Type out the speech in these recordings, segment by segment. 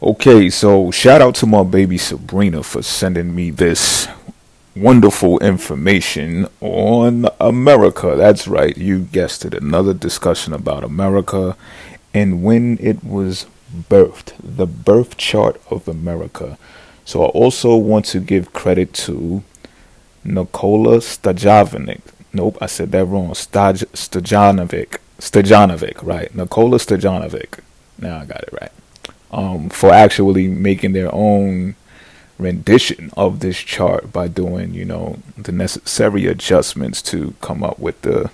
Okay, so shout out to my baby Sabrina for sending me this wonderful information on America. That's right, you guessed it. Another discussion about America and when it was birthed, the birth chart of America. So I also want to give credit to Nikola Stojanovic. Nope, I said that wrong. Stojanovic. Stojanovic, right. Nikola Stojanovic. Now I got it right. For actually making their own rendition of this chart by doing, the necessary adjustments to come up with the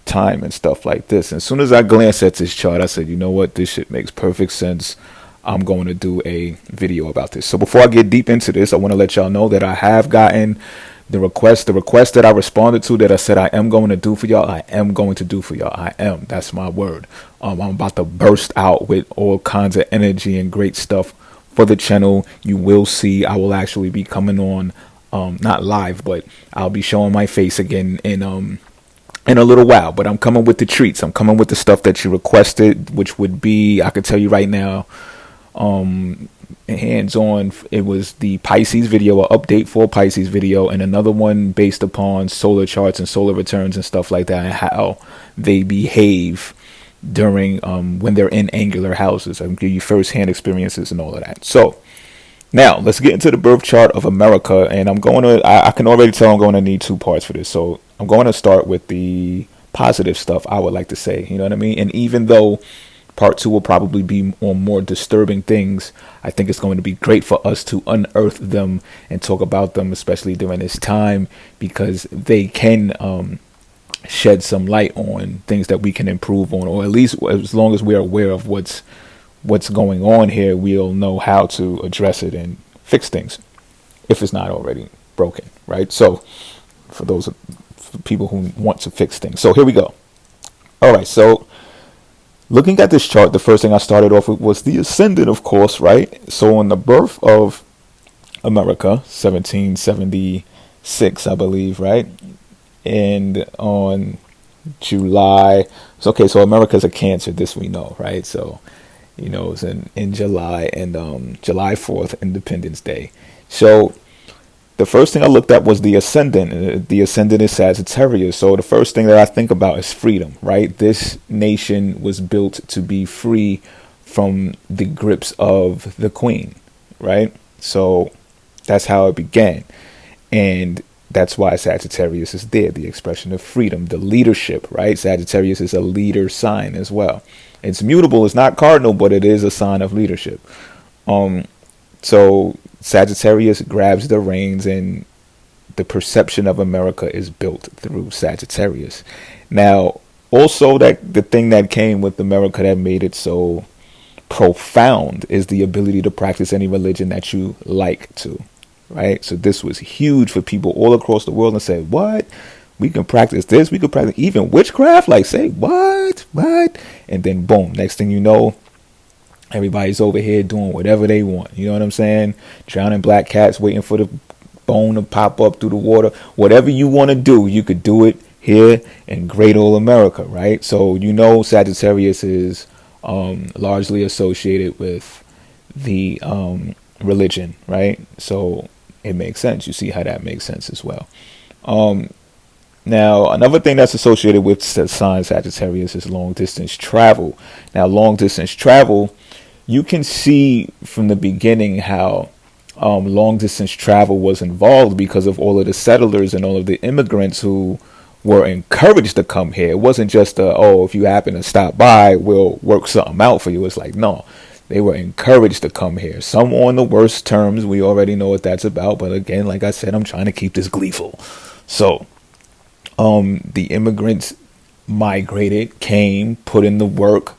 time and stuff like this. And as soon as I glanced at this chart, I said, you know what, this shit makes perfect sense. I'm going to do a video about this. So before I get deep into this, I want to let y'all know that I have gotten the request that I responded to, that I said I am going to do for y'all. I am going to do for y'all. I am. That's my word. I'm about to burst out with all kinds of energy and great stuff for the channel. You will see I will actually be coming on, not live, but I'll be showing my face again in a little while. But I'm coming with the treats. I'm coming with the stuff that you requested, which would be, I can tell you right now, hands on, it was the Pisces video, an update for Pisces video, and another one based upon solar charts and solar returns and stuff like that, and how they behave during when they're in angular houses. I can give you first-hand experiences and all of that. So now let's get into the birth chart of America, and I can already tell I'm going to need two parts for this. So I'm going to start with the positive stuff, I would like to say, you know what I mean? And even though part two will probably be on more disturbing things, I think it's going to be great for us to unearth them and talk about them, especially during this time, because they can shed some light on things that we can improve on, or at least as long as we're aware of what's going on here, we'll know how to address it and fix things if it's not already broken, right? So for people who want to fix things. So here we go. All right, so looking at this chart, the first thing I started off with was the ascendant, of course, right? So on the birth of America, 1776, I believe, right? And on July, so America's a Cancer, this we know, right? So, it's in July, and July 4th, Independence Day. So the first thing I looked at was the ascendant. The ascendant is Sagittarius. So the first thing that I think about is freedom, right? This nation was built to be free from the grips of the queen, right? So that's how it began. And that's why Sagittarius is there, the expression of freedom, the leadership, right? Sagittarius is a leader sign as well. It's mutable, it's not cardinal, but it is a sign of leadership. So Sagittarius grabs the reins, and the perception of America is built through Sagittarius. Now, also, that the thing that came with America that made it so profound is the ability to practice any religion that you like to, right? So this was huge for people all across the world, and say, what? We can practice this, we can practice even witchcraft, like, say, what? And then boom, next thing you know, everybody's over here doing whatever they want. You know what I'm saying? Drowning black cats, waiting for the bone to pop up through the water. Whatever you want to do, you could do it here in great old America, right? So, Sagittarius is largely associated with the religion, right? So it makes sense. You see how that makes sense as well. Now, another thing that's associated with the sign Sagittarius is long distance travel. Now, long distance travel, you can see from the beginning how long distance travel was involved because of all of the settlers and all of the immigrants who were encouraged to come here. It wasn't just if you happen to stop by, we'll work something out for you. It's like, no, they were encouraged to come here. Some on the worst terms. We already know what that's about. But again, like I said, I'm trying to keep this gleeful. So the immigrants migrated, came, put in the work,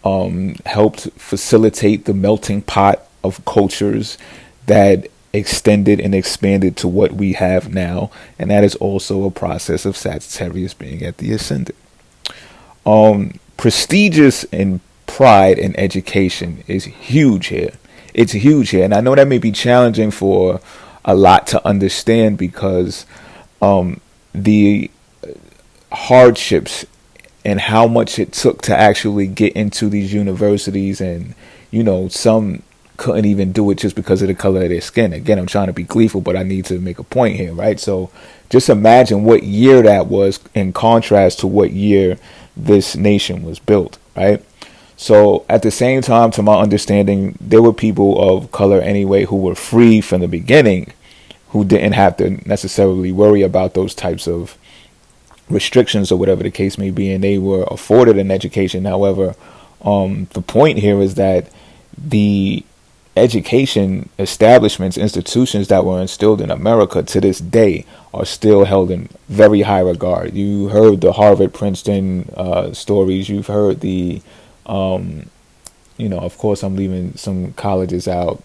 helped facilitate the melting pot of cultures that extended and expanded to what we have now. And that is also a process of Sagittarius being at the ascendant. Prestigious and pride in education is huge here. It's huge here. And I know that may be challenging for a lot to understand, because the hardships and how much it took to actually get into these universities, and some couldn't even do it just because of the color of their skin. Again, I'm trying to be gleeful, but I need to make a point here, right? So just imagine what year that was in contrast to what year this nation was built, right? So at the same time, to my understanding, there were people of color anyway who were free from the beginning, who didn't have to necessarily worry about those types of restrictions or whatever the case may be, and they were afforded an education. However, the point here is that the education establishments, institutions that were instilled in America to this day are still held in very high regard. You heard the Harvard, Princeton stories. You've heard the, of course, I'm leaving some colleges out.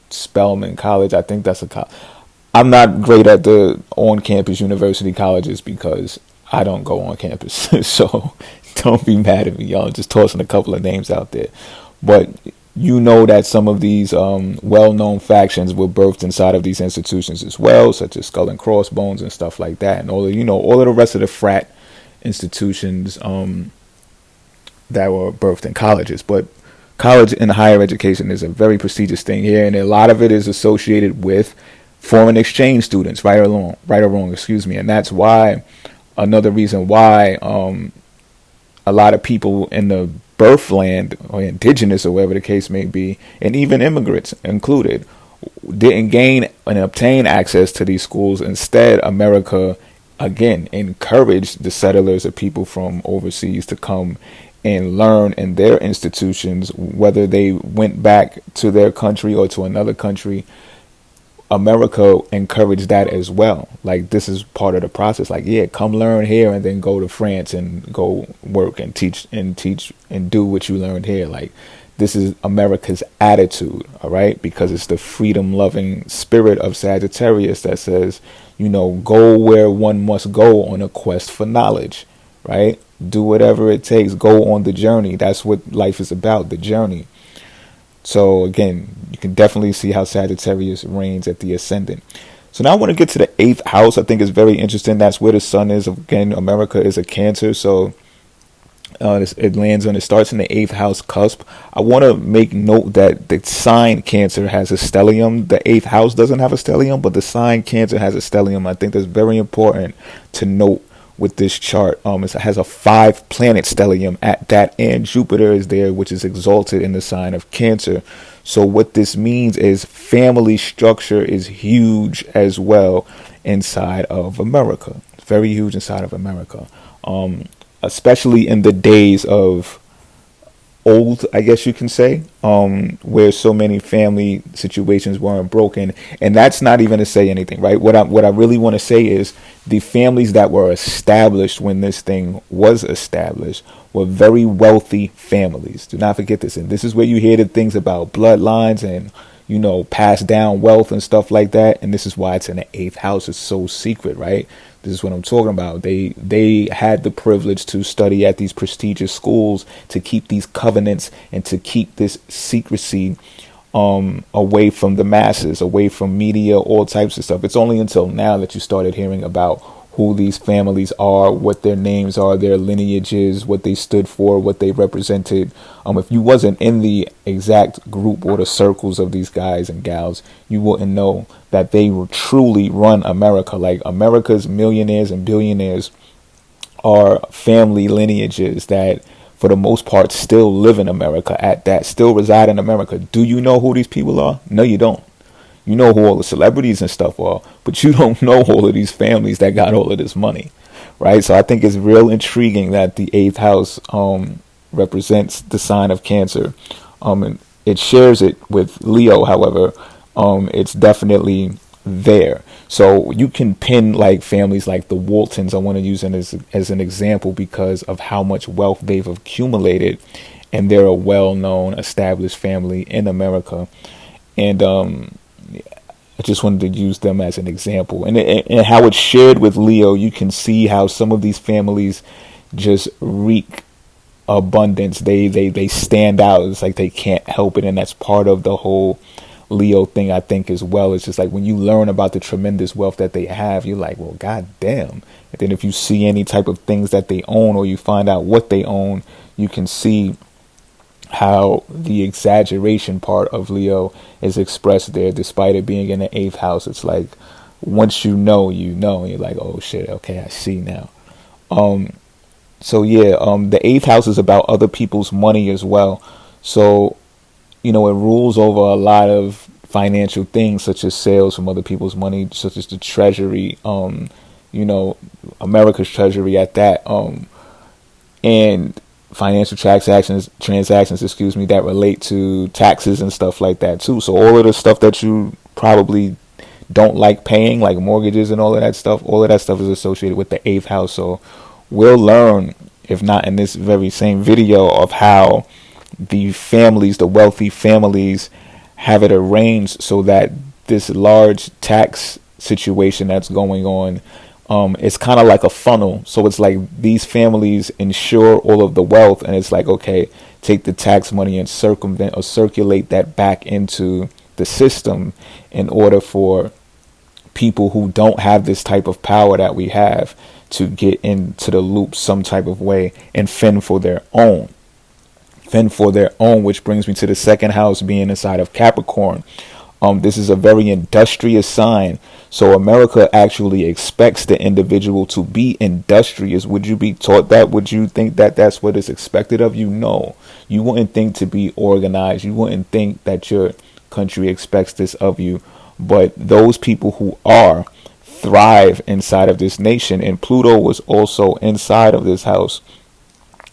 Spelman College, I think that's a college. I'm not great at the on-campus university colleges because I don't go on campus. So don't be mad at me, y'all. Just tossing a couple of names out there. But you know that some of these well-known factions were birthed inside of these institutions as well, such as Skull and Crossbones and stuff like that, and all of the rest of the frat institutions that were birthed in colleges. But college and higher education is a very prestigious thing here, and a lot of it is associated with foreign exchange students, right or wrong, and that's why another reason why a lot of people in the birthland or indigenous or whatever the case may be, and even immigrants included, didn't gain and obtain access to these schools. Instead, America again encouraged the settlers or people from overseas to come and learn in their institutions, whether they went back to their country or to another country. America encouraged that as well. Like, this is part of the process. Like, yeah, come learn here and then go to France and go work and teach and do what you learned here. Like, this is America's attitude, all right? Because it's the freedom-loving spirit of Sagittarius that says, go where one must go on a quest for knowledge, right? Do whatever it takes. Go on the journey. That's what life is about, the journey. So again, you can definitely see how Sagittarius reigns at the ascendant. So now I want to get to the 8th house. I think it's very interesting. That's where the sun is. Again, America is a Cancer, so it starts in the 8th house cusp. I want to make note that the sign Cancer has a stellium. The 8th house doesn't have a stellium, but the sign Cancer has a stellium. I think that's very important to note with this chart. It has a 5-planet stellium at that end. Jupiter is there, which is exalted in the sign of Cancer. So what this means is family structure is huge as well inside of America. Very huge inside of America. Especially in the days of old, I guess you can say, where so many family situations weren't broken. And that's not even to say anything, right? What I really want to say is the families that were established when this thing was established were very wealthy families. Do not forget this. And this is where you hear the things about bloodlines and, passed down wealth and stuff like that. And this is why it's in the 8th house. It's so secret, right? This is what I'm talking about. They had the privilege to study at these prestigious schools, to keep these covenants and to keep this secrecy away from the masses, away from media, all types of stuff. It's only until now that you started hearing about who these families are, what their names are, their lineages, what they stood for, what they represented. If you wasn't in the exact group or the circles of these guys and gals, you wouldn't know that they will truly run America. Like, America's millionaires and billionaires are family lineages that, for the most part, still live in America still reside in America. Do you know who these people are? No, you don't. You know who all the celebrities and stuff are, but you don't know all of these families that got all of this money, right? So I think it's real intriguing that the 8th house represents the sign of Cancer. And it shares it with Leo, however. It's definitely there. So you can pin like families like the Waltons. I want to use them as an example because of how much wealth they've accumulated, and they're a well-known, established family in America. And I just wanted to use them as an example. And how it's shared with Leo, you can see how some of these families just reek abundance. They stand out. It's like they can't help it, and that's part of the whole Leo thing, I think, as well. It's just like when you learn about the tremendous wealth that they have, you're like, well, god damn. And then if you see any type of things that they own, or you find out what they own, you can see how the exaggeration part of Leo is expressed there, despite it being in the eighth house. It's like once you know, and you're like, oh shit, okay, I see now. So yeah, the eighth house is about other people's money as well. So it rules over a lot of financial things, such as sales from other people's money, such as the treasury, America's treasury at that, and financial transactions, excuse me, that relate to taxes and stuff like that too. So all of the stuff that you probably don't like paying, like mortgages and all of that stuff is associated with the eighth house. So we'll learn, if not in this very same video, of how the wealthy families have it arranged so that this large tax situation that's going on, it's kind of like a funnel. So it's like these families ensure all of the wealth, and it's like, okay, take the tax money and circumvent or circulate that back into the system in order for people who don't have this type of power that we have to get into the loop some type of way and fend for their own. Which brings me to the second house being inside of Capricorn. This is a very industrious sign. So America actually expects the individual to be industrious. Would you be taught that? Would you think that that's what is expected of you? No. You wouldn't think to be organized. You wouldn't think that your country expects this of you. But those people who are thrive inside of this nation. And Pluto was also inside of this house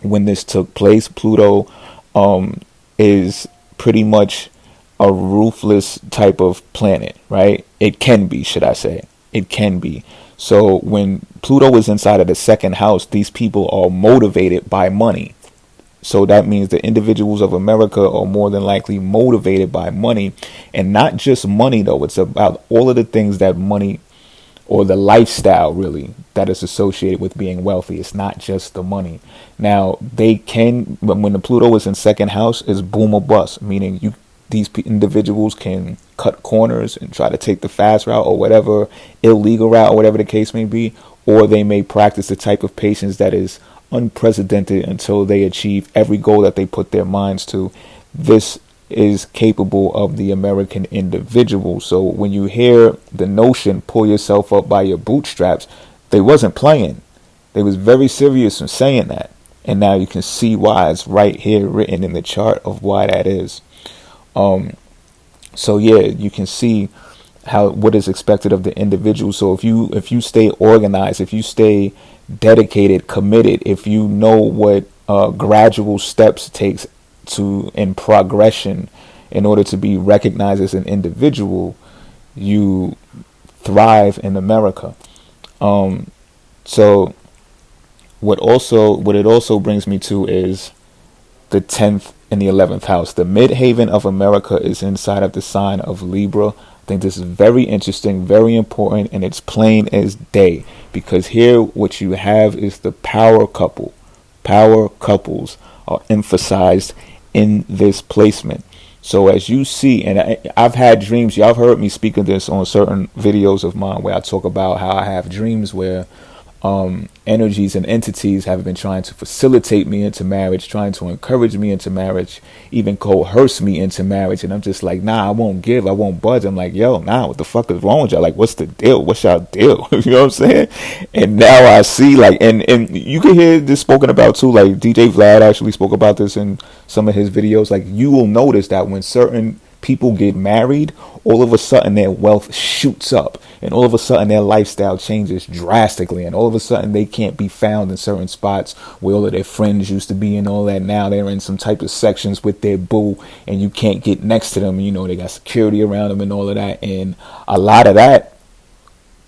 when this took place. Pluto is pretty much a ruthless type of planet, right? It can be, should I say. It can be. So when Pluto is inside of the second house, these people are motivated by money. So that means the individuals of America are more than likely motivated by money. And not just money, though. It's about all of the things that money, or the lifestyle really, that is associated with being wealthy. It's not just the money. Now, they can, when the Pluto is in second house, it's boom or bust, meaning these individuals can cut corners and try to take the fast route or whatever, illegal route or whatever the case may be, or they may practice the type of patience that is unprecedented until they achieve every goal that they put their minds to. This is capable of the American individual. So when you hear the notion, pull yourself up by your bootstraps, they wasn't playing. They was very serious in saying that. And now you can see why. It's right here written in the chart of why that is. So yeah, you can see what is expected of the individual. So if you stay organized, if you stay dedicated, committed, if you know what gradual steps it takes in progression in order to be recognized as an individual, you thrive in America. So what it also brings me to is the 10th and the 11th house. The midhaven of America is inside of the sign of Libra. I think this is very interesting, very important, and it's plain as day, because here what you have is the power couple. Power couples are emphasized in this placement. So as you see, and I've had dreams, y'all have heard me speak of this on certain videos of mine where I talk about how I have dreams where energies and entities have been trying to facilitate me into marriage, trying to encourage me into marriage, even coerce me into marriage. And I'm just like, nah, I won't budge. I'm like, yo, nah, what the fuck is wrong with y'all? Like, what's the deal? What's y'all deal? You know what I'm saying? And now I see, like, and you can hear this spoken about too. Like DJ Vlad actually spoke about this in some of his videos. Like, you will notice that when certain people get married, all of a sudden their wealth shoots up, and all of a sudden their lifestyle changes drastically, and all of a sudden they can't be found in certain spots where all of their friends used to be and all that. Now they're in some type of sections with their boo, and you can't get next to them. You know, they got security around them and all of that, and a lot of that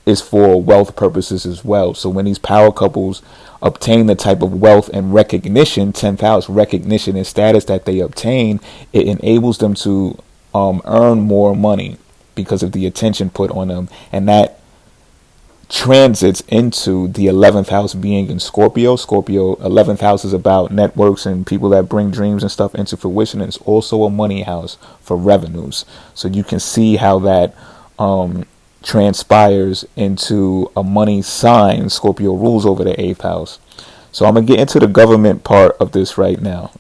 is for wealth purposes as well. So when these power couples obtain the type of wealth and recognition, 10th house recognition and status that they obtain, it enables them to earn more money because of the attention put on them, and that transits into the 11th house being in Scorpio. 11th house is about networks and people that bring dreams and stuff into fruition, and it's also a money house for revenues. So you can see how that transpires into a money sign. Scorpio rules over the 8th house. So I'm gonna get into the government part of this right now.